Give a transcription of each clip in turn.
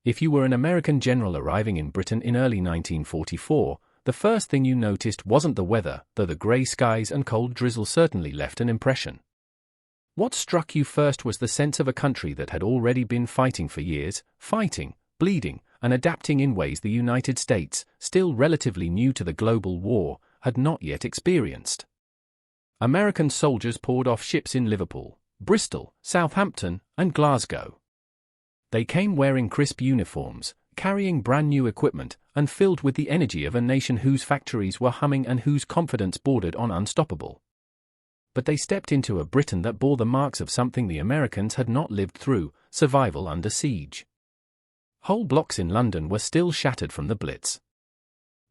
If you were an American general arriving in Britain in early 1944, the first thing you noticed wasn't the weather, though the grey skies and cold drizzle certainly left an impression. What struck you first was the sense of a country that had already been fighting for years, fighting, bleeding, and adapting in ways the United States, still relatively new to the global war, had not yet experienced. American soldiers poured off ships in Liverpool, Bristol, Southampton, and Glasgow. They came wearing crisp uniforms, carrying brand new equipment, and filled with the energy of a nation whose factories were humming and whose confidence bordered on unstoppable. But they stepped into a Britain that bore the marks of something the Americans had not lived through: survival under siege. Whole blocks in London were still shattered from the Blitz.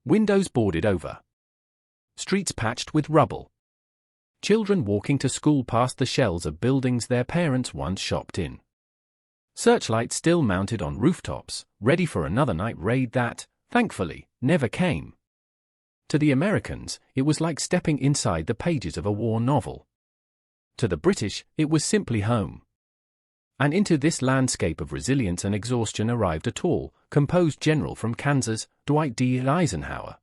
Windows boarded over. Streets patched with rubble. Children walking to school past the shells of buildings their parents once shopped in. Searchlights still mounted on rooftops, ready for another night raid that, thankfully, never came. To the Americans, it was like stepping inside the pages of a war novel. To the British, it was simply home. And into this landscape of resilience and exhaustion arrived a tall, composed general from Kansas, Dwight Eisenhower.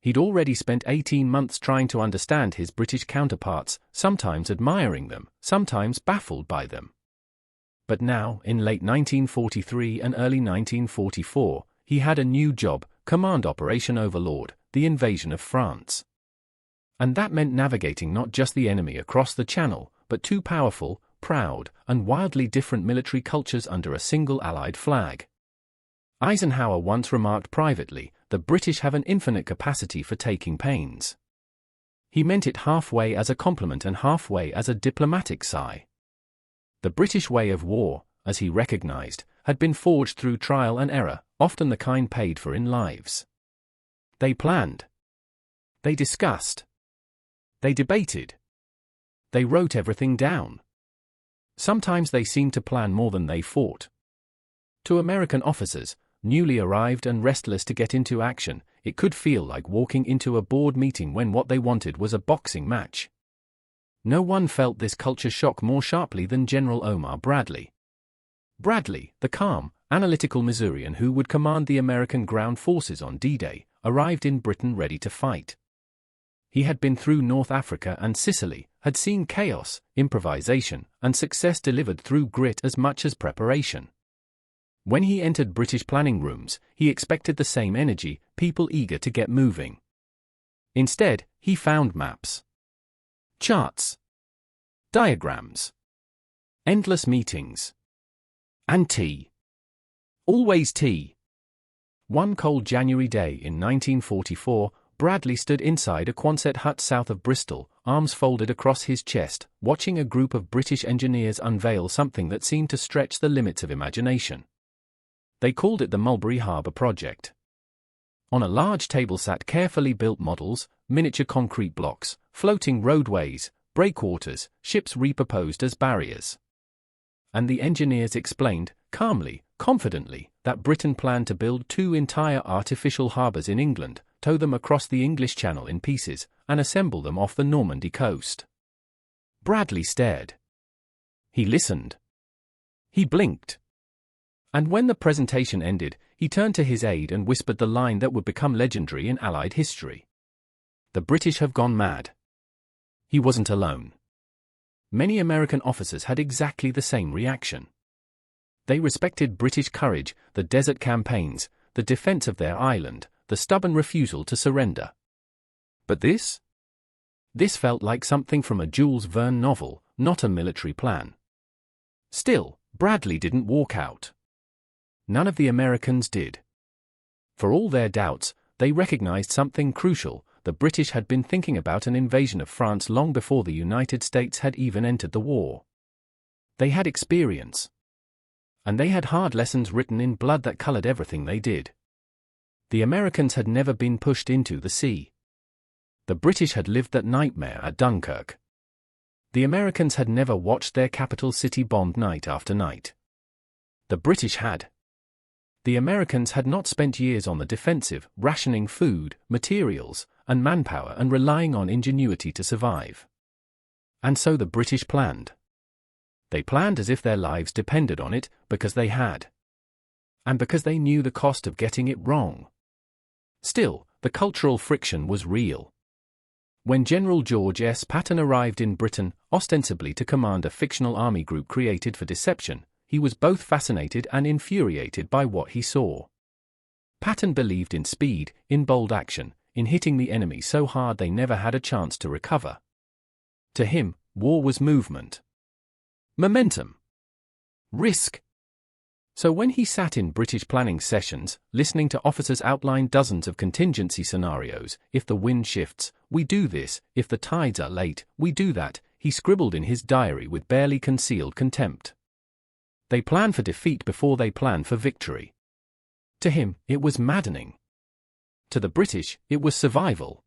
He'd already spent 18 months trying to understand his British counterparts, sometimes admiring them, sometimes baffled by them. But now, in late 1943 and early 1944, he had a new job: Command Operation Overlord, the invasion of France. And that meant navigating not just the enemy across the Channel, but two powerful, proud, and wildly different military cultures under a single Allied flag. Eisenhower once remarked privately, "The British have an infinite capacity for taking pains." He meant it halfway as a compliment and halfway as a diplomatic sigh. The British way of war, as he recognized, had been forged through trial and error, often the kind paid for in lives. They planned. They discussed. They debated. They wrote everything down. Sometimes they seemed to plan more than they fought. To American officers, newly arrived and restless to get into action, it could feel like walking into a board meeting when what they wanted was a boxing match. No one felt this culture shock more sharply than General Omar Bradley. Bradley, the calm, analytical Missourian who would command the American ground forces on D-Day, arrived in Britain ready to fight. He had been through North Africa and Sicily, had seen chaos, improvisation, and success delivered through grit as much as preparation. When he entered British planning rooms, he expected the same energy, people eager to get moving. Instead, he found maps, charts, diagrams, endless meetings, and tea. Always tea. One cold January day in 1944, Bradley stood inside a Quonset hut south of Bristol, arms folded across his chest, watching a group of British engineers unveil something that seemed to stretch the limits of imagination. They called it the Mulberry Harbour Project. On a large table sat carefully built models, miniature concrete blocks, floating roadways, breakwaters, ships repurposed as barriers. And the engineers explained, calmly, confidently, that Britain planned to build 2 entire artificial harbours in England, tow them across the English Channel in pieces, and assemble them off the Normandy coast. Bradley stared. He listened. He blinked. And when the presentation ended, he turned to his aide and whispered the line that would become legendary in Allied history. "The British have gone mad." He wasn't alone. Many American officers had exactly the same reaction. They respected British courage, the desert campaigns, the defense of their island, the stubborn refusal to surrender. But this? This felt like something from a Jules Verne novel, not a military plan. Still, Bradley didn't walk out. None of the Americans did. For all their doubts, they recognized something crucial: the British had been thinking about an invasion of France long before the United States had even entered the war. They had experience. And they had hard lessons written in blood that colored everything they did. The Americans had never been pushed into the sea. The British had lived that nightmare at Dunkirk. The Americans had never watched their capital city bombed night after night. The British had. The Americans had not spent years on the defensive, rationing food, materials, and manpower and relying on ingenuity to survive. And so the British planned. They planned as if their lives depended on it, because they had. And because they knew the cost of getting it wrong. Still, the cultural friction was real. When General George S. Patton arrived in Britain, ostensibly to command a fictional army group created for deception, he was both fascinated and infuriated by what he saw. Patton believed in speed, in bold action, in hitting the enemy so hard they never had a chance to recover. To him, war was movement, momentum, risk. So when he sat in British planning sessions, listening to officers outline dozens of contingency scenarios, if the wind shifts, we do this, if the tides are late, we do that, he scribbled in his diary with barely concealed contempt. They plan for defeat before they plan for victory. To him, it was maddening. To the British, it was survival.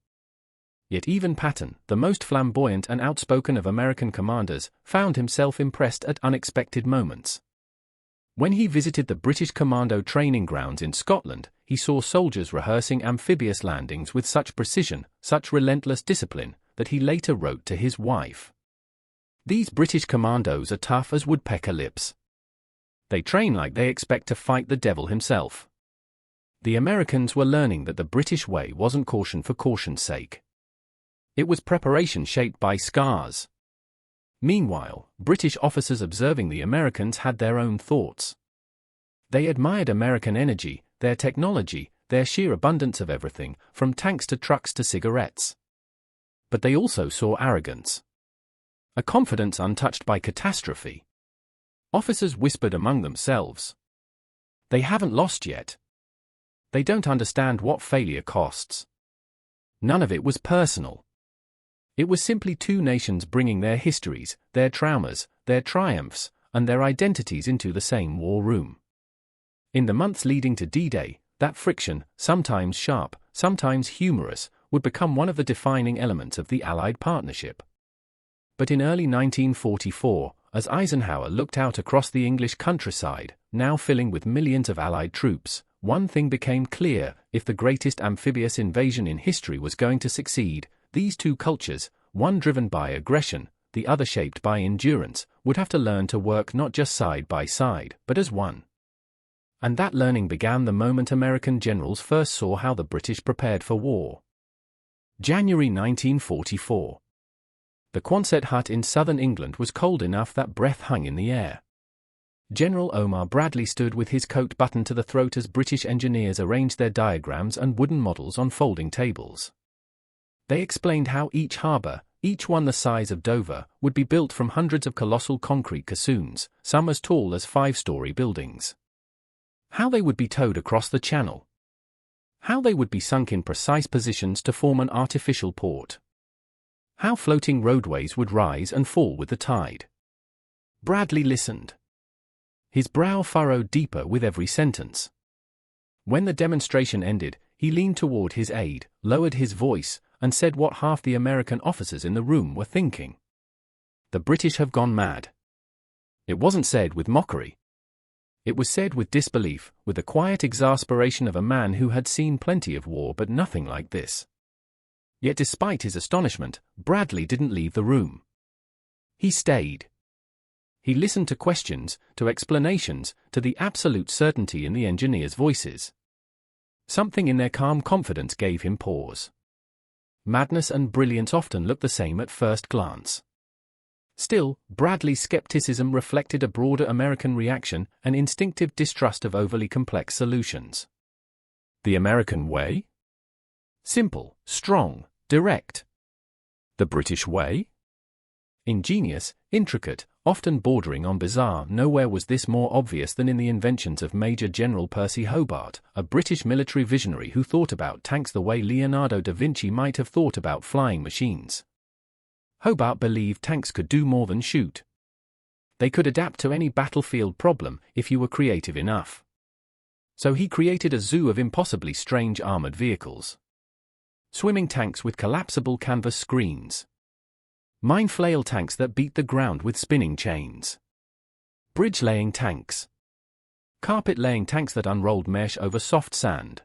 Yet even Patton, the most flamboyant and outspoken of American commanders, found himself impressed at unexpected moments. When he visited the British Commando training grounds in Scotland, he saw soldiers rehearsing amphibious landings with such precision, such relentless discipline, that he later wrote to his wife. These British commandos are tough as woodpecker lips. They train like they expect to fight the devil himself. The Americans were learning that the British way wasn't caution for caution's sake. It was preparation shaped by scars. Meanwhile, British officers observing the Americans had their own thoughts. They admired American energy, their technology, their sheer abundance of everything, from tanks to trucks to cigarettes. But they also saw arrogance. A confidence untouched by catastrophe. Officers whispered among themselves. They haven't lost yet. They don't understand what failure costs. None of it was personal. It was simply two nations bringing their histories, their traumas, their triumphs, and their identities into the same war room. In the months leading to D-Day, that friction, sometimes sharp, sometimes humorous, would become one of the defining elements of the Allied partnership. But in early 1944, as Eisenhower looked out across the English countryside, now filling with millions of Allied troops, one thing became clear: if the greatest amphibious invasion in history was going to succeed, these two cultures, one driven by aggression, the other shaped by endurance, would have to learn to work not just side by side, but as one. And that learning began the moment American generals first saw how the British prepared for war. January 1944. The Quonset hut in southern England was cold enough that breath hung in the air. General Omar Bradley stood with his coat buttoned to the throat as British engineers arranged their diagrams and wooden models on folding tables. They explained how each harbour, each one the size of Dover, would be built from hundreds of colossal concrete caissoons, some as tall as 5-story buildings. How they would be towed across the channel. How they would be sunk in precise positions to form an artificial port. How floating roadways would rise and fall with the tide. Bradley listened. His brow furrowed deeper with every sentence. When the demonstration ended, he leaned toward his aide, lowered his voice, and said what half the American officers in the room were thinking. The British have gone mad. It wasn't said with mockery. It was said with disbelief, with the quiet exasperation of a man who had seen plenty of war but nothing like this. Yet despite his astonishment, Bradley didn't leave the room. He stayed. He listened to questions, to explanations, to the absolute certainty in the engineers' voices. Something in their calm confidence gave him pause. Madness and brilliance often look the same at first glance. Still, Bradley's skepticism reflected a broader American reaction, an instinctive distrust of overly complex solutions. The American way? Simple, strong, direct. The British way? Ingenious, intricate, often bordering on bizarre. Nowhere was this more obvious than in the inventions of Major General Percy Hobart, a British military visionary who thought about tanks the way Leonardo da Vinci might have thought about flying machines. Hobart believed tanks could do more than shoot. They could adapt to any battlefield problem if you were creative enough. So he created a zoo of impossibly strange armored vehicles. Swimming tanks with collapsible canvas screens. Mine flail tanks that beat the ground with spinning chains. Bridge-laying tanks. Carpet-laying tanks that unrolled mesh over soft sand.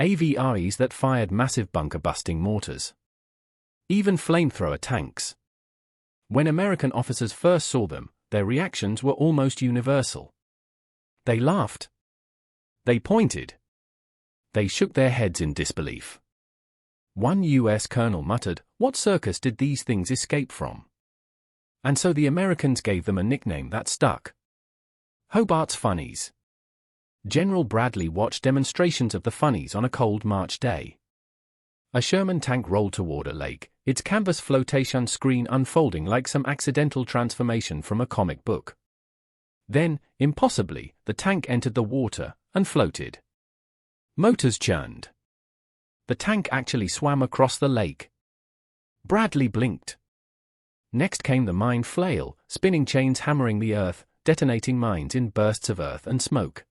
AVREs that fired massive bunker-busting mortars. Even flamethrower tanks. When American officers first saw them, their reactions were almost universal. They laughed. They pointed. They shook their heads in disbelief. One U.S. colonel muttered, "What circus did these things escape from?" And so the Americans gave them a nickname that stuck. Hobart's Funnies. General Bradley watched demonstrations of the funnies on a cold March day. A Sherman tank rolled toward a lake, its canvas flotation screen unfolding like some accidental transformation from a comic book. Then, impossibly, the tank entered the water and floated. Motors churned. The tank actually swam across the lake. Bradley blinked. Next came the mine flail, spinning chains hammering the earth, detonating mines in bursts of earth and smoke.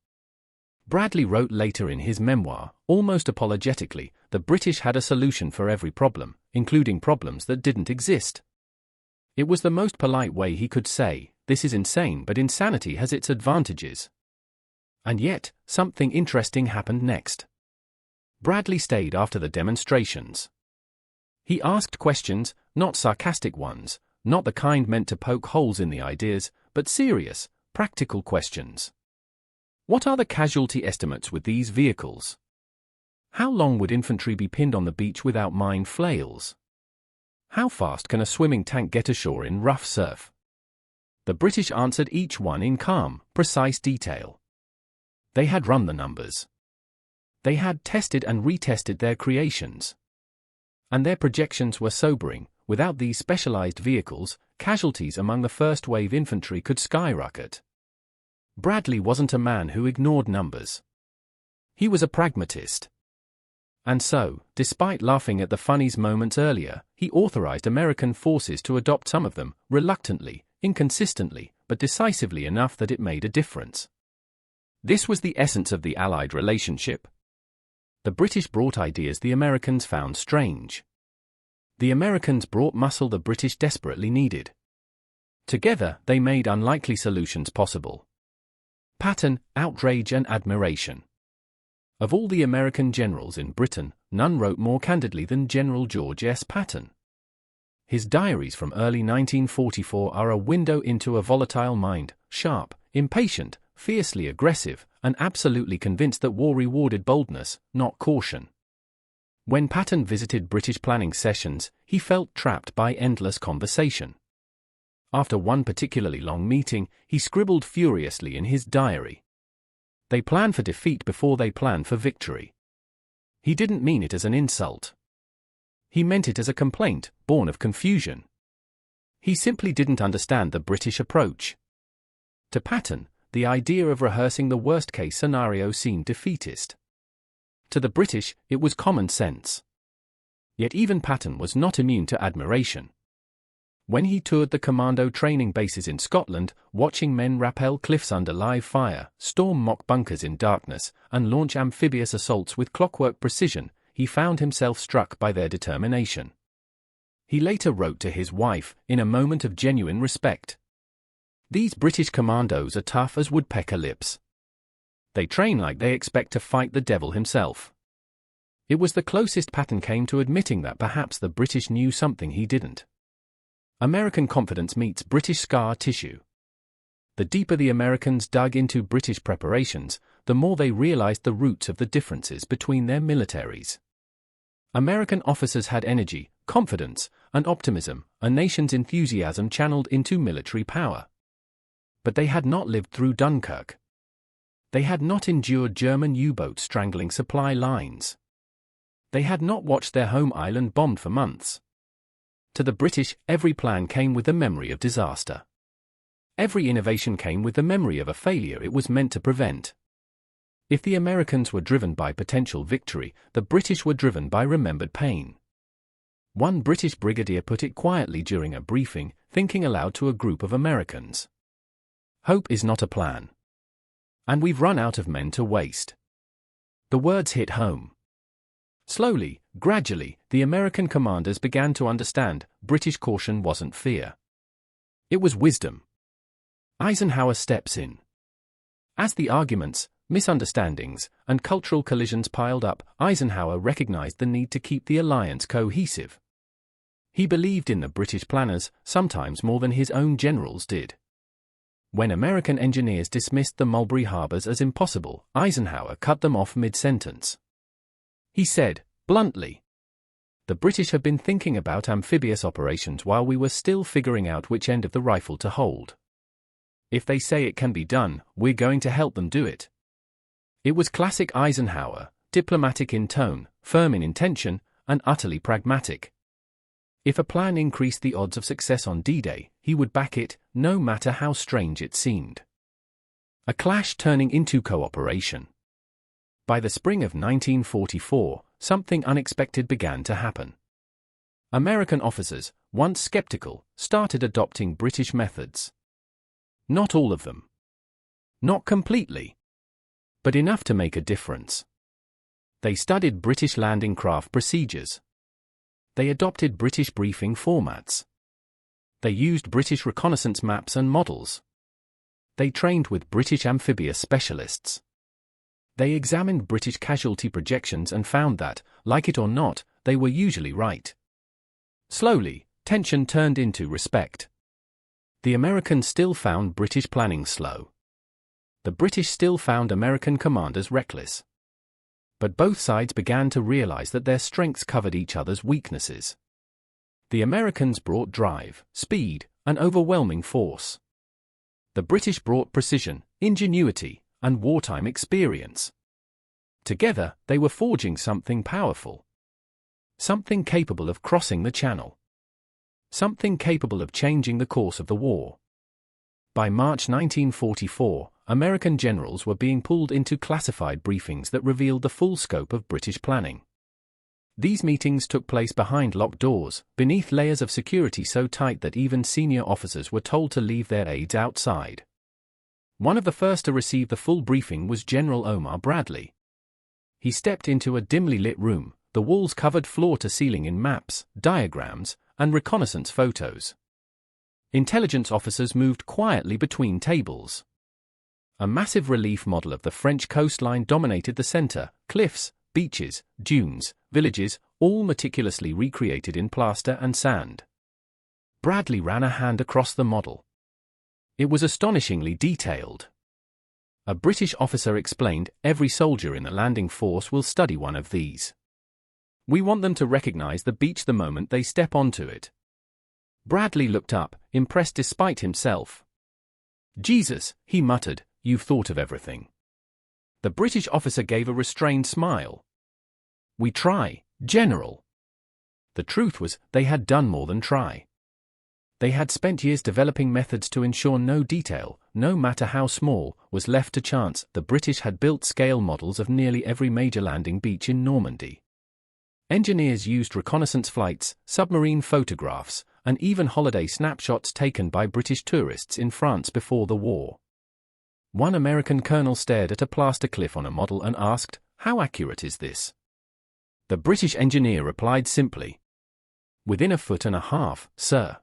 Bradley wrote later in his memoir, almost apologetically, the British had a solution for every problem, including problems that didn't exist. It was the most polite way he could say, "This is insane, but insanity has its advantages." And yet, something interesting happened next. Bradley stayed after the demonstrations. He asked questions, not sarcastic ones, not the kind meant to poke holes in the ideas, but serious, practical questions. What are the casualty estimates with these vehicles? How long would infantry be pinned on the beach without mine flails? How fast can a swimming tank get ashore in rough surf? The British answered each one in calm, precise detail. They had run the numbers. They had tested and retested their creations. And their projections were sobering. Without these specialized vehicles, casualties among the first-wave infantry could skyrocket. Bradley wasn't a man who ignored numbers. He was a pragmatist. And so, despite laughing at the funnies moments earlier, he authorized American forces to adopt some of them, reluctantly, inconsistently, but decisively enough that it made a difference. This was the essence of the Allied relationship. The British brought ideas the Americans found strange. The Americans brought muscle the British desperately needed. Together, they made unlikely solutions possible. Patton, outrage and admiration. Of all the American generals in Britain, none wrote more candidly than General George S. Patton. His diaries from early 1944 are a window into a volatile mind, sharp, impatient, fiercely aggressive, and absolutely convinced that war rewarded boldness, not caution. When Patton visited British planning sessions, he felt trapped by endless conversation. After one particularly long meeting, he scribbled furiously in his diary. They plan for defeat before they plan for victory. He didn't mean it as an insult. He meant it as a complaint, born of confusion. He simply didn't understand the British approach. To Patton, the idea of rehearsing the worst-case scenario seemed defeatist. To the British, it was common sense. Yet even Patton was not immune to admiration. When he toured the commando training bases in Scotland, watching men rappel cliffs under live fire, storm mock bunkers in darkness, and launch amphibious assaults with clockwork precision, he found himself struck by their determination. He later wrote to his wife, in a moment of genuine respect, "These British commandos are tough as woodpecker lips. They train like they expect to fight the devil himself." It was the closest Patton came to admitting that perhaps the British knew something he didn't. American confidence meets British scar tissue. The deeper the Americans dug into British preparations, the more they realized the roots of the differences between their militaries. American officers had energy, confidence, and optimism, a nation's enthusiasm channeled into military power. But they had not lived through Dunkirk. They had not endured German U-boats strangling supply lines. They had not watched their home island bombed for months. To the British, every plan came with the memory of disaster. Every innovation came with the memory of a failure it was meant to prevent. If the Americans were driven by potential victory, the British were driven by remembered pain. One British brigadier put it quietly during a briefing, thinking aloud to a group of Americans. "Hope is not a plan. And we've run out of men to waste." The words hit home. Slowly, gradually, the American commanders began to understand British caution wasn't fear. It was wisdom. Eisenhower steps in. As the arguments, misunderstandings, and cultural collisions piled up, Eisenhower recognized the need to keep the alliance cohesive. He believed in the British planners, sometimes more than his own generals did. When American engineers dismissed the Mulberry Harbors as impossible, Eisenhower cut them off mid-sentence. He said, bluntly, "The British have been thinking about amphibious operations while we were still figuring out which end of the rifle to hold. If they say it can be done, we're going to help them do it." It was classic Eisenhower, diplomatic in tone, firm in intention, and utterly pragmatic. If a plan increased the odds of success on D-Day, he would back it, no matter how strange it seemed. A clash turning into cooperation. By the spring of 1944, something unexpected began to happen. American officers, once skeptical, started adopting British methods. Not all of them. Not completely. But enough to make a difference. They studied British landing craft procedures. They adopted British briefing formats. They used British reconnaissance maps and models. They trained with British amphibious specialists. They examined British casualty projections and found that, like it or not, they were usually right. Slowly, tension turned into respect. The Americans still found British planning slow. The British still found American commanders reckless. But both sides began to realize that their strengths covered each other's weaknesses. The Americans brought drive, speed, and overwhelming force. The British brought precision, ingenuity, and wartime experience. Together, they were forging something powerful. Something capable of crossing the Channel. Something capable of changing the course of the war. By March 1944, American generals were being pulled into classified briefings that revealed the full scope of British planning. These meetings took place behind locked doors, beneath layers of security so tight that even senior officers were told to leave their aides outside. One of the first to receive the full briefing was General Omar Bradley. He stepped into a dimly lit room, the walls covered floor to ceiling in maps, diagrams, and reconnaissance photos. Intelligence officers moved quietly between tables. A massive relief model of the French coastline dominated the center, cliffs, beaches, dunes, villages, all meticulously recreated in plaster and sand. Bradley ran a hand across the model. It was astonishingly detailed. A British officer explained, "Every soldier in the landing force will study one of these. We want them to recognize the beach the moment they step onto it." Bradley looked up, impressed despite himself. "Jesus," he muttered, "you've thought of everything." The British officer gave a restrained smile. "We try, General." The truth was, they had done more than try. They had spent years developing methods to ensure no detail, no matter how small, was left to chance. The British had built scale models of nearly every major landing beach in Normandy. Engineers used reconnaissance flights, submarine photographs, and even holiday snapshots taken by British tourists in France before the war. One American colonel stared at a plaster cliff on a model and asked, "How accurate is this?" The British engineer replied simply, "Within a foot and a half, sir."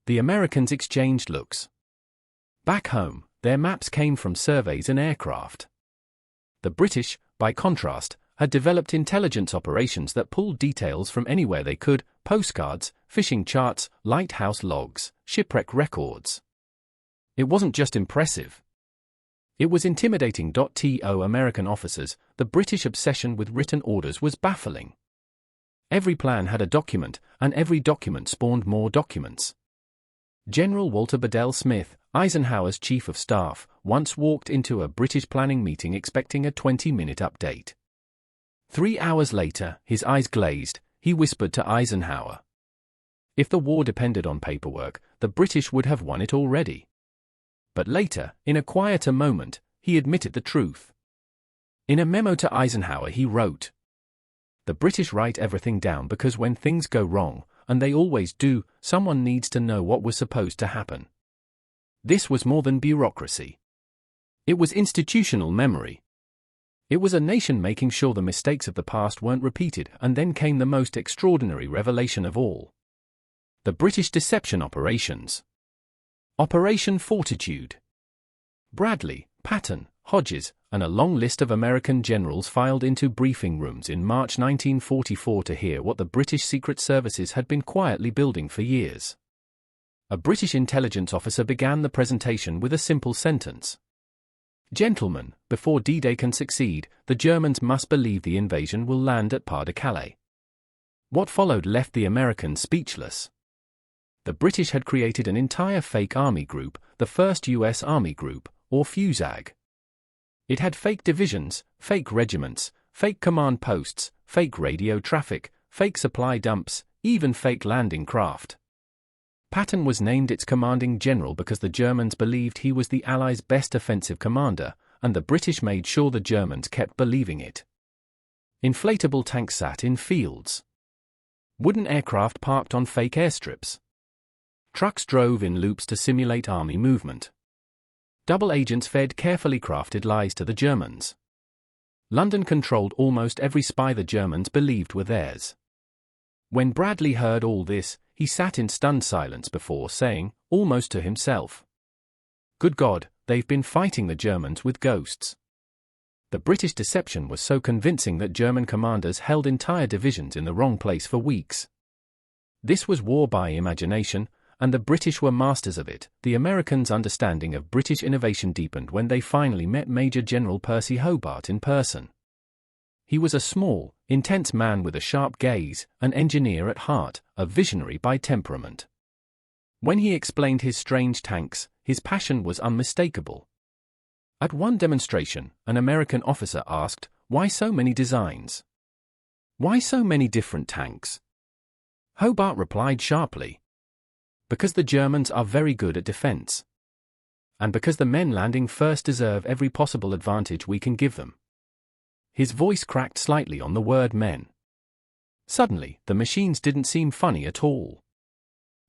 The Americans exchanged looks. Back home, their maps came from surveys and aircraft. The British, by contrast, had developed intelligence operations that pulled details from anywhere they could: postcards, fishing charts, lighthouse logs, shipwreck records. It wasn't just impressive. It was intimidating. To American officers, the British obsession with written orders was baffling. Every plan had a document, and every document spawned more documents. General Walter Bedell Smith, Eisenhower's chief of staff, once walked into a British planning meeting expecting a 20-minute update. 3 hours later, his eyes glazed, he whispered to Eisenhower, "If the war depended on paperwork, the British would have won it already." But later, in a quieter moment, he admitted the truth. In a memo to Eisenhower he wrote, "The British write everything down because when things go wrong, and they always do, someone needs to know what was supposed to happen." This was more than bureaucracy. It was institutional memory. It was a nation making sure the mistakes of the past weren't repeated, and then came the most extraordinary revelation of all. The British deception operations. Operation Fortitude. Bradley, Patton, Hodges, and a long list of American generals filed into briefing rooms in March 1944 to hear what the British Secret Services had been quietly building for years. A British intelligence officer began the presentation with a simple sentence. "Gentlemen, before D-Day can succeed, the Germans must believe the invasion will land at Pas-de-Calais." What followed left the Americans speechless. The British had created an entire fake army group, the First U.S. Army Group, or FUSAG. It had fake divisions, fake regiments, fake command posts, fake radio traffic, fake supply dumps, even fake landing craft. Patton was named its commanding general because the Germans believed he was the Allies' best offensive commander, and the British made sure the Germans kept believing it. Inflatable tanks sat in fields. Wooden aircraft parked on fake airstrips. Trucks drove in loops to simulate army movement. Double agents fed carefully crafted lies to the Germans. London controlled almost every spy the Germans believed were theirs. When Bradley heard all this, he sat in stunned silence before saying, almost to himself, "Good God, they've been fighting the Germans with ghosts." The British deception was so convincing that German commanders held entire divisions in the wrong place for weeks. This was war by imagination, and the British were masters of it. The Americans' understanding of British innovation deepened when they finally met Major General Percy Hobart in person. He was a small, intense man with a sharp gaze, an engineer at heart, a visionary by temperament. When he explained his strange tanks, his passion was unmistakable. At one demonstration, an American officer asked, "Why so many designs? Why so many different tanks?" Hobart replied sharply, "Because the Germans are very good at defense. And because the men landing first deserve every possible advantage we can give them." His voice cracked slightly on the word men. Suddenly, the machines didn't seem funny at all.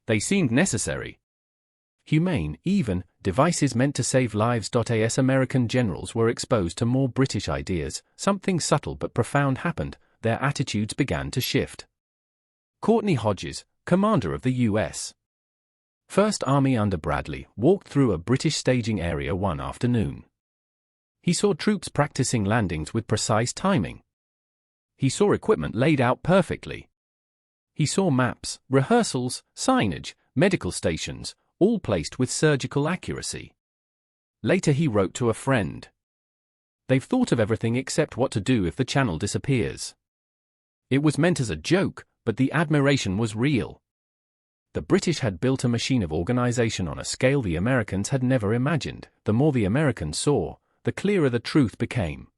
They seemed necessary. Humane, even, devices meant to save lives. As American generals were exposed to more British ideas, something subtle but profound happened. Their attitudes began to shift. Courtney Hodges, commander of the U.S. First Army under Bradley, walked through a British staging area one afternoon. He saw troops practicing landings with precise timing. He saw equipment laid out perfectly. He saw maps, rehearsals, signage, medical stations, all placed with surgical accuracy. Later he wrote to a friend, "They've thought of everything except what to do if the channel disappears." It was meant as a joke, but the admiration was real. The British had built a machine of organization on a scale the Americans had never imagined. The more the Americans saw, the clearer the truth became.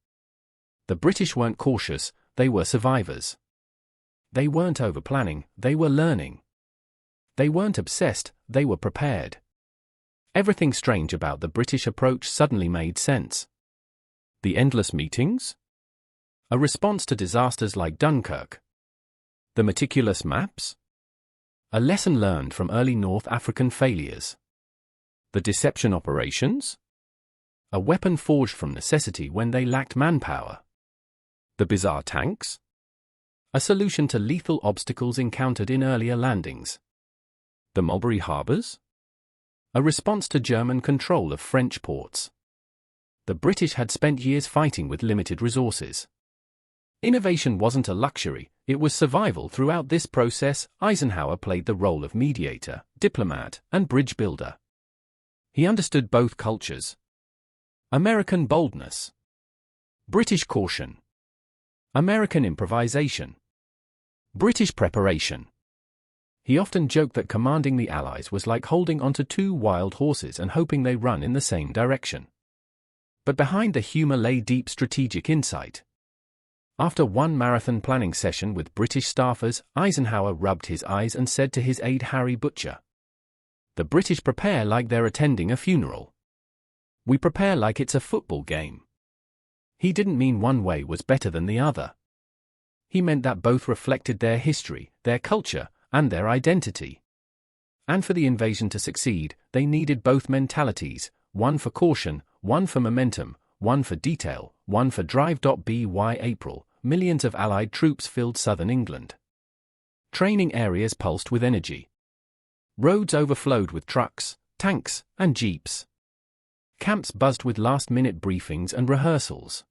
The British weren't cautious, they were survivors. They weren't overplanning, they were learning. They weren't obsessed, they were prepared. Everything strange about the British approach suddenly made sense. The endless meetings? A response to disasters like Dunkirk. The meticulous maps? A lesson learned from early North African failures. The deception operations? A weapon forged from necessity when they lacked manpower. The bizarre tanks? A solution to lethal obstacles encountered in earlier landings. The Mulberry Harbors? A response to German control of French ports. The British had spent years fighting with limited resources. Innovation wasn't a luxury, it was survival. Throughout this process, Eisenhower played the role of mediator, diplomat, and bridge builder. He understood both cultures. American boldness. British caution. American improvisation. British preparation. He often joked that commanding the Allies was like holding onto two wild horses and hoping they run in the same direction. But behind the humor lay deep strategic insight. After one marathon planning session with British staffers, Eisenhower rubbed his eyes and said to his aide Harry Butcher, "The British prepare like they're attending a funeral. We prepare like it's a football game." He didn't mean one way was better than the other. He meant that both reflected their history, their culture, and their identity. And for the invasion to succeed, they needed both mentalities, one for caution, one for momentum, one for detail, one for drive. By April, millions of Allied troops filled southern England. Training areas pulsed with energy. Roads overflowed with trucks, tanks, and jeeps. Camps buzzed with last-minute briefings and rehearsals.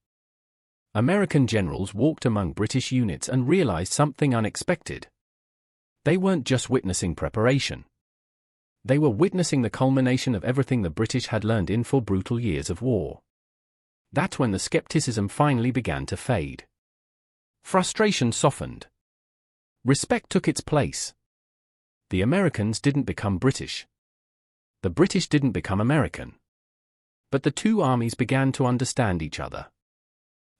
American generals walked among British units and realized something unexpected. They weren't just witnessing preparation. They were witnessing the culmination of everything the British had learned in 4 brutal years of war. That's when the skepticism finally began to fade. Frustration softened. Respect took its place. The Americans didn't become British. The British didn't become American. But the two armies began to understand each other.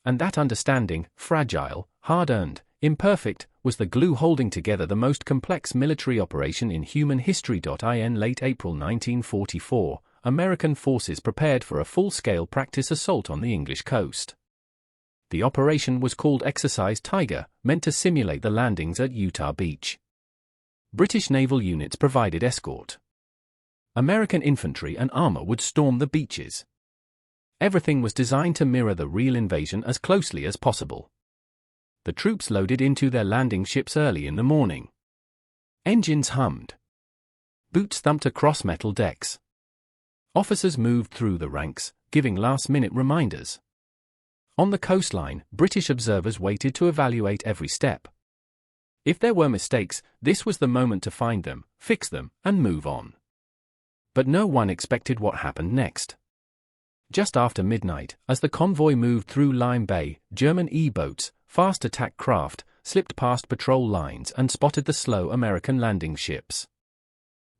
And that understanding, fragile, hard-earned, imperfect, was the glue holding together the most complex military operation in human history. In late April 1944, American forces prepared for a full-scale practice assault on the English coast. The operation was called Exercise Tiger, meant to simulate the landings at Utah Beach. British naval units provided escort. American infantry and armor would storm the beaches. Everything was designed to mirror the real invasion as closely as possible. The troops loaded into their landing ships early in the morning. Engines hummed. Boots thumped across metal decks. Officers moved through the ranks, giving last-minute reminders. On the coastline, British observers waited to evaluate every step. If there were mistakes, this was the moment to find them, fix them, and move on. But no one expected what happened next. Just after midnight, as the convoy moved through Lime Bay, German E-boats, fast attack craft, slipped past patrol lines and spotted the slow American landing ships.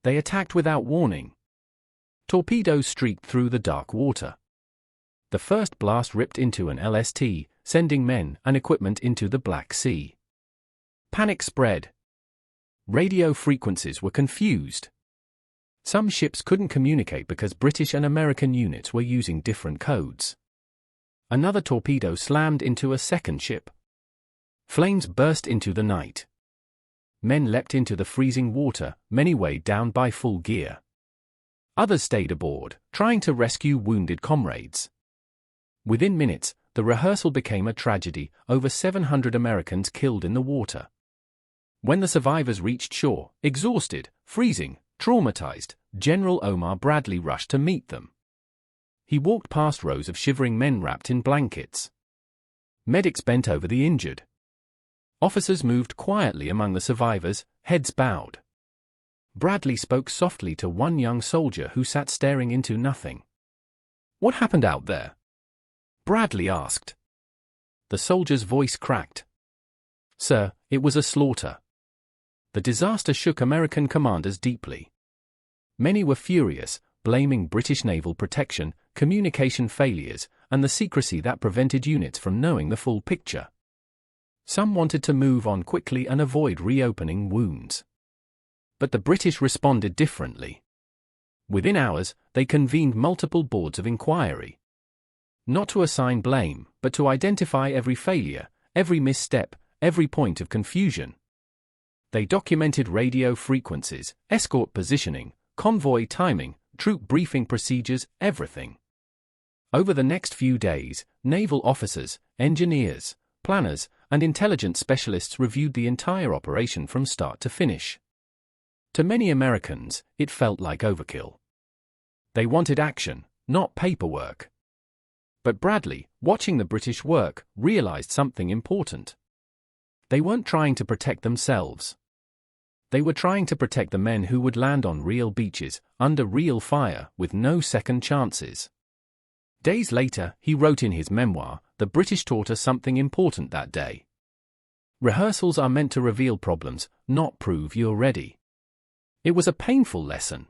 They attacked without warning. Torpedoes streaked through the dark water. The first blast ripped into an LST, sending men and equipment into the Black Sea. Panic spread. Radio frequencies were confused. Some ships couldn't communicate because British and American units were using different codes. Another torpedo slammed into a second ship. Flames burst into the night. Men leapt into the freezing water, many weighed down by full gear. Others stayed aboard, trying to rescue wounded comrades. Within minutes, the rehearsal became a tragedy, over 700 Americans killed in the water. When the survivors reached shore, exhausted, freezing, traumatized, General Omar Bradley rushed to meet them. He walked past rows of shivering men wrapped in blankets. Medics bent over the injured. Officers moved quietly among the survivors, heads bowed. Bradley spoke softly to one young soldier who sat staring into nothing. "What happened out there?" Bradley asked. The soldier's voice cracked. "Sir, it was a slaughter." The disaster shook American commanders deeply. Many were furious, blaming British naval protection, communication failures, and the secrecy that prevented units from knowing the full picture. Some wanted to move on quickly and avoid reopening wounds. But the British responded differently. Within hours, they convened multiple boards of inquiry. Not to assign blame, but to identify every failure, every misstep, every point of confusion. They documented radio frequencies, escort positioning, convoy timing, troop briefing procedures, everything. Over the next few days, naval officers, engineers, planners, and intelligence specialists reviewed the entire operation from start to finish. To many Americans, it felt like overkill. They wanted action, not paperwork. But Bradley, watching the British work, realized something important. They weren't trying to protect themselves. They were trying to protect the men who would land on real beaches, under real fire, with no second chances. Days later, he wrote in his memoir, "The British taught us something important that day. Rehearsals are meant to reveal problems, not prove you're ready." It was a painful lesson,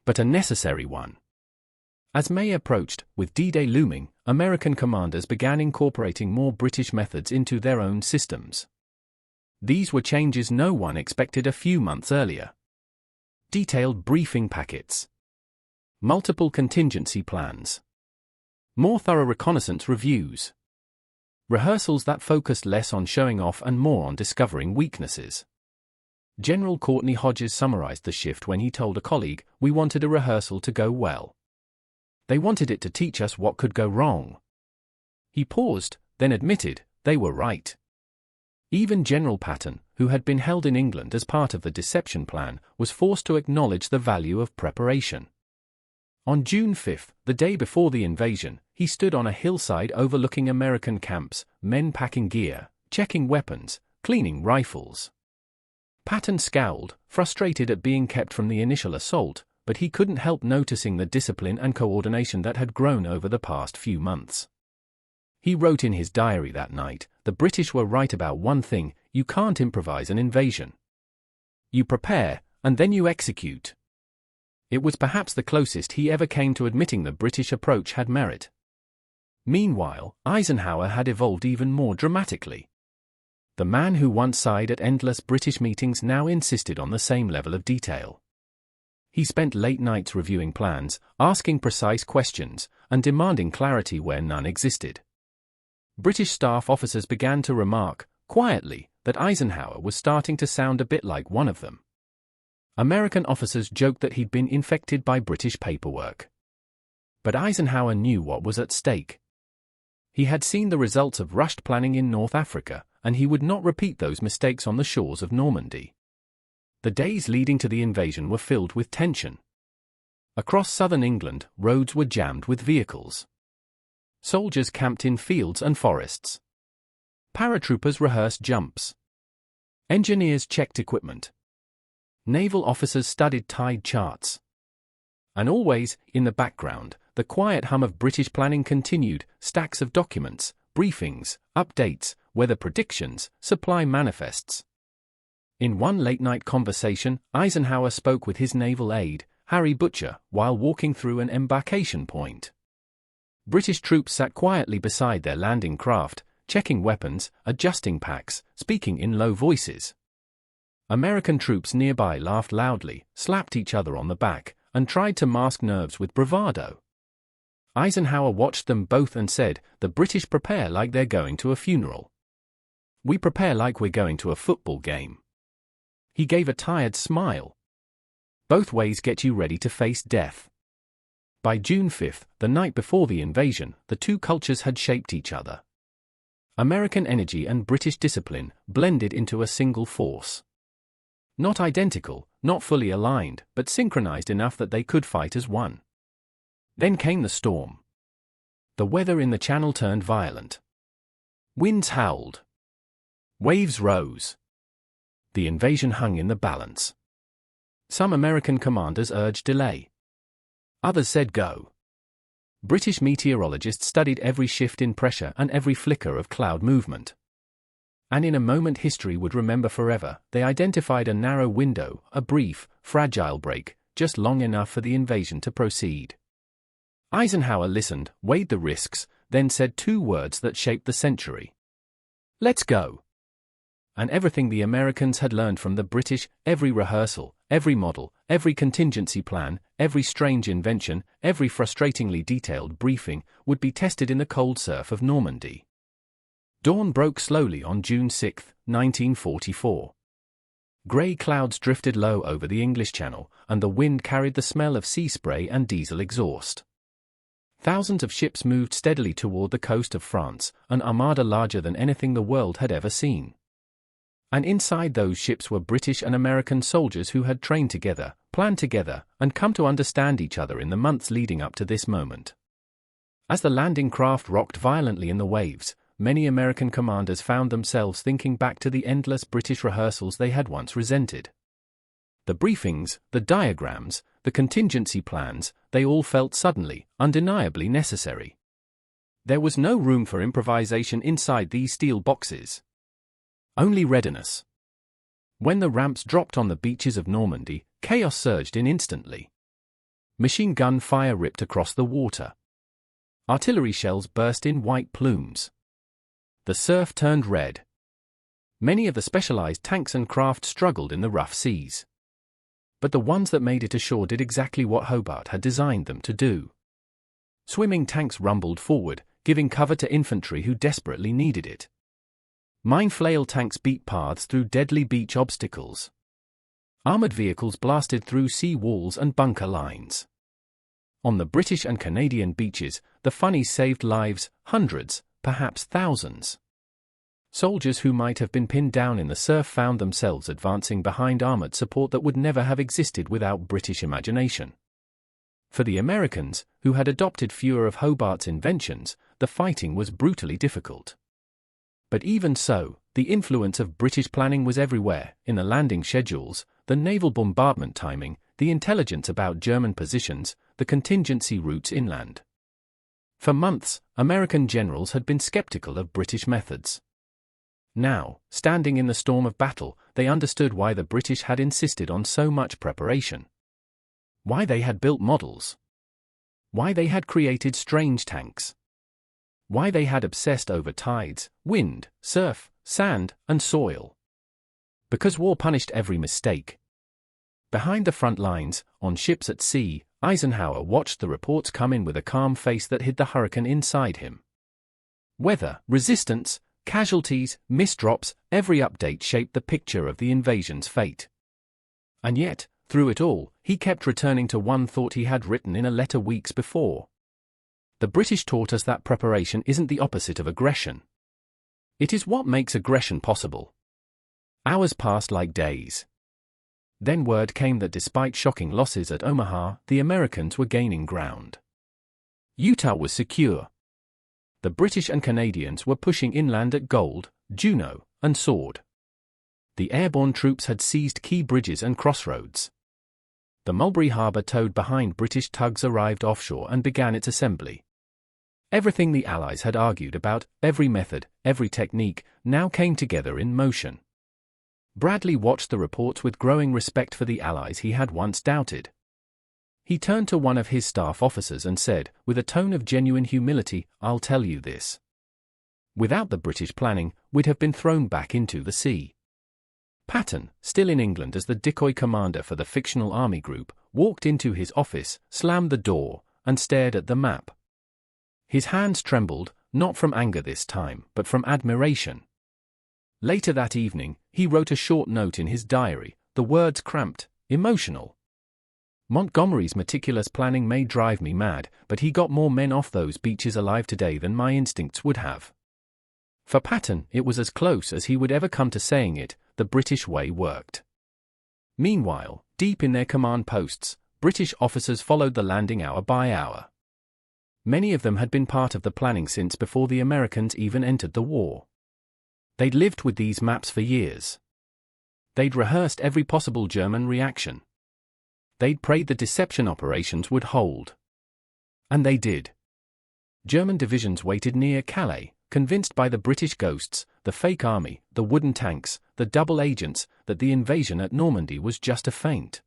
but a necessary one. As May approached, with D-Day looming, American commanders began incorporating more British methods into their own systems. These were changes no one expected a few months earlier. Detailed briefing packets. Multiple contingency plans. More thorough reconnaissance reviews. Rehearsals that focused less on showing off and more on discovering weaknesses. General Courtney Hodges summarized the shift when he told a colleague, "We wanted a rehearsal to go well. They wanted it to teach us what could go wrong." He paused, then admitted, they were right. Even General Patton, who had been held in England as part of the deception plan, was forced to acknowledge the value of preparation. On June 5, the day before the invasion, he stood on a hillside overlooking American camps, men packing gear, checking weapons, cleaning rifles. Patton scowled, frustrated at being kept from the initial assault, but he couldn't help noticing the discipline and coordination that had grown over the past few months. He wrote in his diary that night, "The British were right about one thing: you can't improvise an invasion. You prepare, and then you execute." It was perhaps the closest he ever came to admitting the British approach had merit. Meanwhile, Eisenhower had evolved even more dramatically. The man who once sighed at endless British meetings now insisted on the same level of detail. He spent late nights reviewing plans, asking precise questions, and demanding clarity where none existed. British staff officers began to remark, quietly, that Eisenhower was starting to sound a bit like one of them. American officers joked that he'd been infected by British paperwork. But Eisenhower knew what was at stake. He had seen the results of rushed planning in North Africa, and he would not repeat those mistakes on the shores of Normandy. The days leading to the invasion were filled with tension. Across southern England, roads were jammed with vehicles. Soldiers camped in fields and forests. Paratroopers rehearsed jumps. Engineers checked equipment. Naval officers studied tide charts. And always, in the background, the quiet hum of British planning continued: stacks of documents, briefings, updates, weather predictions, supply manifests. In one late-night conversation, Eisenhower spoke with his naval aide, Harry Butcher, while walking through an embarkation point. British troops sat quietly beside their landing craft, checking weapons, adjusting packs, speaking in low voices. American troops nearby laughed loudly, slapped each other on the back, and tried to mask nerves with bravado. Eisenhower watched them both and said, "The British prepare like they're going to a funeral. We prepare like we're going to a football game." He gave a tired smile. Both ways get you ready to face death. By June 5, the night before the invasion, the two cultures had shaped each other. American energy and British discipline blended into a single force. Not identical, not fully aligned, but synchronized enough that they could fight as one. Then came the storm. The weather in the Channel turned violent. Winds howled. Waves rose. The invasion hung in the balance. Some American commanders urged delay. Others said go. British meteorologists studied every shift in pressure and every flicker of cloud movement. And in a moment history would remember forever, they identified a narrow window, a brief, fragile break, just long enough for the invasion to proceed. Eisenhower listened, weighed the risks, then said two words that shaped the century. "Let's go." And everything the Americans had learned from the British, every rehearsal, every model, every contingency plan, every strange invention, every frustratingly detailed briefing, would be tested in the cold surf of Normandy. Dawn broke slowly on June 6, 1944. Grey clouds drifted low over the English Channel, and the wind carried the smell of sea spray and diesel exhaust. Thousands of ships moved steadily toward the coast of France, an armada larger than anything the world had ever seen. And inside those ships were British and American soldiers who had trained together, planned together, and come to understand each other in the months leading up to this moment. As the landing craft rocked violently in the waves, many American commanders found themselves thinking back to the endless British rehearsals they had once resented. The briefings, the diagrams, the contingency plans, they all felt suddenly, undeniably necessary. There was no room for improvisation inside these steel boxes. Only readiness. When the ramps dropped on the beaches of Normandy, chaos surged in instantly. Machine gun fire ripped across the water. Artillery shells burst in white plumes. The surf turned red. Many of the specialized tanks and craft struggled in the rough seas. But the ones that made it ashore did exactly what Hobart had designed them to do. Swimming tanks rumbled forward, giving cover to infantry who desperately needed it. Mine flail tanks beat paths through deadly beach obstacles. Armored vehicles blasted through sea walls and bunker lines. On the British and Canadian beaches, the funnies saved lives, hundreds, perhaps thousands. Soldiers who might have been pinned down in the surf found themselves advancing behind armored support that would never have existed without British imagination. For the Americans, who had adopted fewer of Hobart's inventions, the fighting was brutally difficult. But even so, the influence of British planning was everywhere, in the landing schedules, the naval bombardment timing, the intelligence about German positions, the contingency routes inland. For months, American generals had been skeptical of British methods. Now, standing in the storm of battle, they understood why the British had insisted on so much preparation. Why they had built models. Why they had created strange tanks. Why they had obsessed over tides, wind, surf, sand, and soil. Because war punished every mistake. Behind the front lines, on ships at sea, Eisenhower watched the reports come in with a calm face that hid the hurricane inside him. Weather, resistance, casualties, misdrops, every update shaped the picture of the invasion's fate. And yet, through it all, he kept returning to one thought he had written in a letter weeks before. The British taught us that preparation isn't the opposite of aggression. It is what makes aggression possible. Hours passed like days. Then word came that despite shocking losses at Omaha, the Americans were gaining ground. Utah was secure. The British and Canadians were pushing inland at Gold, Juno, and Sword. The airborne troops had seized key bridges and crossroads. The Mulberry Harbor towed behind British tugs arrived offshore and began its assembly. Everything the Allies had argued about, every method, every technique, now came together in motion. Bradley watched the reports with growing respect for the Allies he had once doubted. He turned to one of his staff officers and said, with a tone of genuine humility, "I'll tell you this. Without the British planning, we'd have been thrown back into the sea." Patton, still in England as the decoy commander for the fictional army group, walked into his office, slammed the door, and stared at the map. His hands trembled, not from anger this time, but from admiration. Later that evening, he wrote a short note in his diary, the words cramped, emotional. "Montgomery's meticulous planning may drive me mad, but he got more men off those beaches alive today than my instincts would have." For Patton, it was as close as he would ever come to saying it, the British way worked. Meanwhile, deep in their command posts, British officers followed the landing hour by hour. Many of them had been part of the planning since before the Americans even entered the war. They'd lived with these maps for years. They'd rehearsed every possible German reaction. They'd prayed the deception operations would hold. And they did. German divisions waited near Calais, convinced by the British ghosts, the fake army, the wooden tanks, the double agents, that the invasion at Normandy was just a feint.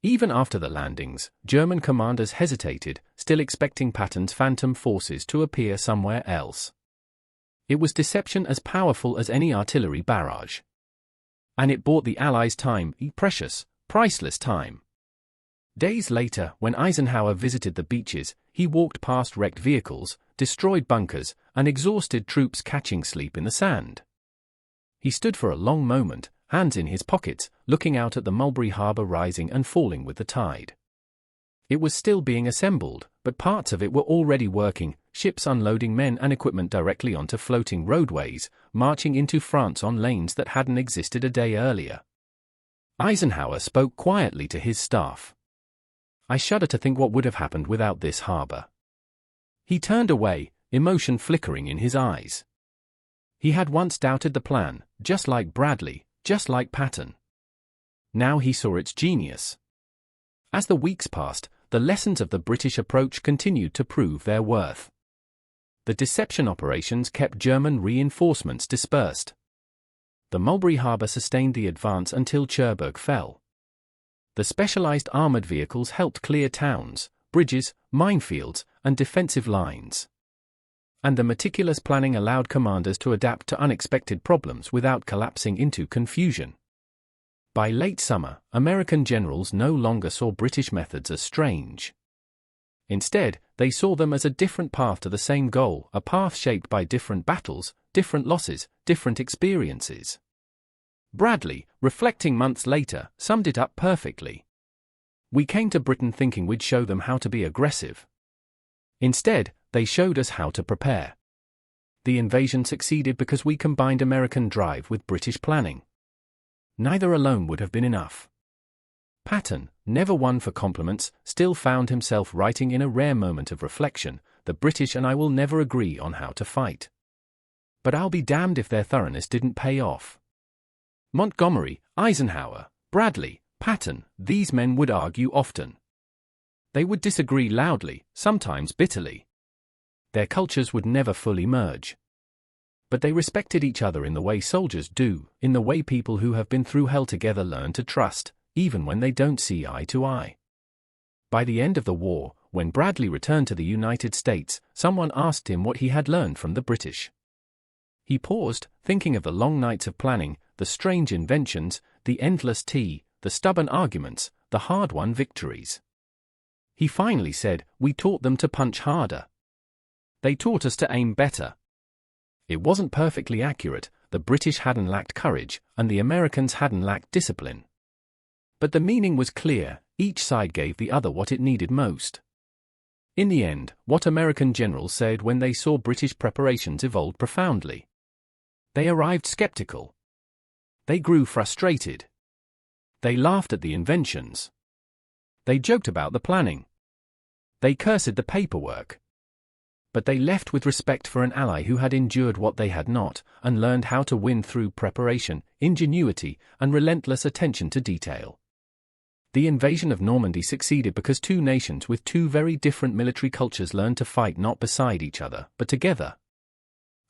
Even after the landings, German commanders hesitated, still expecting Patton's phantom forces to appear somewhere else. It was deception as powerful as any artillery barrage. And it bought the Allies time, precious, priceless time. Days later, when Eisenhower visited the beaches, he walked past wrecked vehicles, destroyed bunkers, and exhausted troops catching sleep in the sand. He stood for a long moment, hands in his pockets, looking out at the Mulberry Harbor rising and falling with the tide. It was still being assembled, but parts of it were already working, ships unloading men and equipment directly onto floating roadways, marching into France on lanes that hadn't existed a day earlier. Eisenhower spoke quietly to his staff. "I shudder to think what would have happened without this harbor." He turned away, emotion flickering in his eyes. He had once doubted the plan, just like Bradley, just like Patton. Now he saw its genius. As the weeks passed, the lessons of the British approach continued to prove their worth. The deception operations kept German reinforcements dispersed. The Mulberry Harbor sustained the advance until Cherbourg fell. The specialized armored vehicles helped clear towns, bridges, minefields, and defensive lines. And the meticulous planning allowed commanders to adapt to unexpected problems without collapsing into confusion. By late summer, American generals no longer saw British methods as strange. Instead, they saw them as a different path to the same goal, a path shaped by different battles, different losses, different experiences. Bradley, reflecting months later, summed it up perfectly. "We came to Britain thinking we'd show them how to be aggressive. Instead, they showed us how to prepare. The invasion succeeded because we combined American drive with British planning. Neither alone would have been enough." Patton, never one for compliments, still found himself writing in a rare moment of reflection, "The British and I will never agree on how to fight. but I'll be damned if their thoroughness didn't pay off. Montgomery, Eisenhower, Bradley, Patton, these men would argue often. They would disagree loudly, sometimes bitterly. Their cultures would never fully merge. But they respected each other in the way soldiers do, in the way people who have been through hell together learn to trust, even when they don't see eye to eye. By the end of the war, when Bradley returned to the United States, someone asked him what he had learned from the British. He paused, thinking of the long nights of planning, the strange inventions, the endless tea, the stubborn arguments, the hard-won victories. He finally said, "We taught them to punch harder. They taught us to aim better." It wasn't perfectly accurate, the British hadn't lacked courage, and the Americans hadn't lacked discipline. But the meaning was clear, each side gave the other what it needed most. In the end, what American generals said when they saw British preparations evolved profoundly. They arrived skeptical. They grew frustrated. They laughed at the inventions. They joked about the planning. They cursed the paperwork. But they left with respect for an ally who had endured what they had not, and learned how to win through preparation, ingenuity, and relentless attention to detail. The invasion of Normandy succeeded because two nations with two very different military cultures learned to fight not beside each other, but together.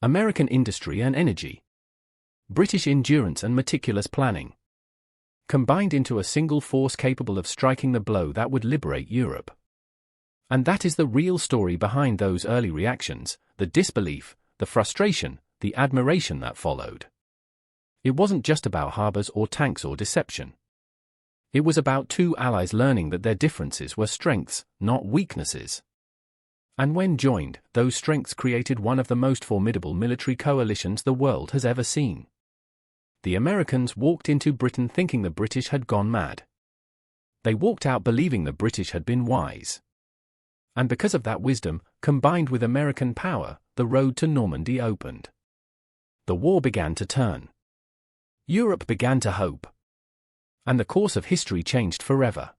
American industry and energy. British endurance and meticulous planning. Combined into a single force capable of striking the blow that would liberate Europe. And that is the real story behind those early reactions, the disbelief, the frustration, the admiration that followed. It wasn't just about harbors or tanks or deception. It was about two allies learning that their differences were strengths, not weaknesses. And when joined, those strengths created one of the most formidable military coalitions the world has ever seen. The Americans walked into Britain thinking the British had gone mad. They walked out believing the British had been wise. And because of that wisdom, combined with American power, the road to Normandy opened. The war began to turn. Europe began to hope. And the course of history changed forever.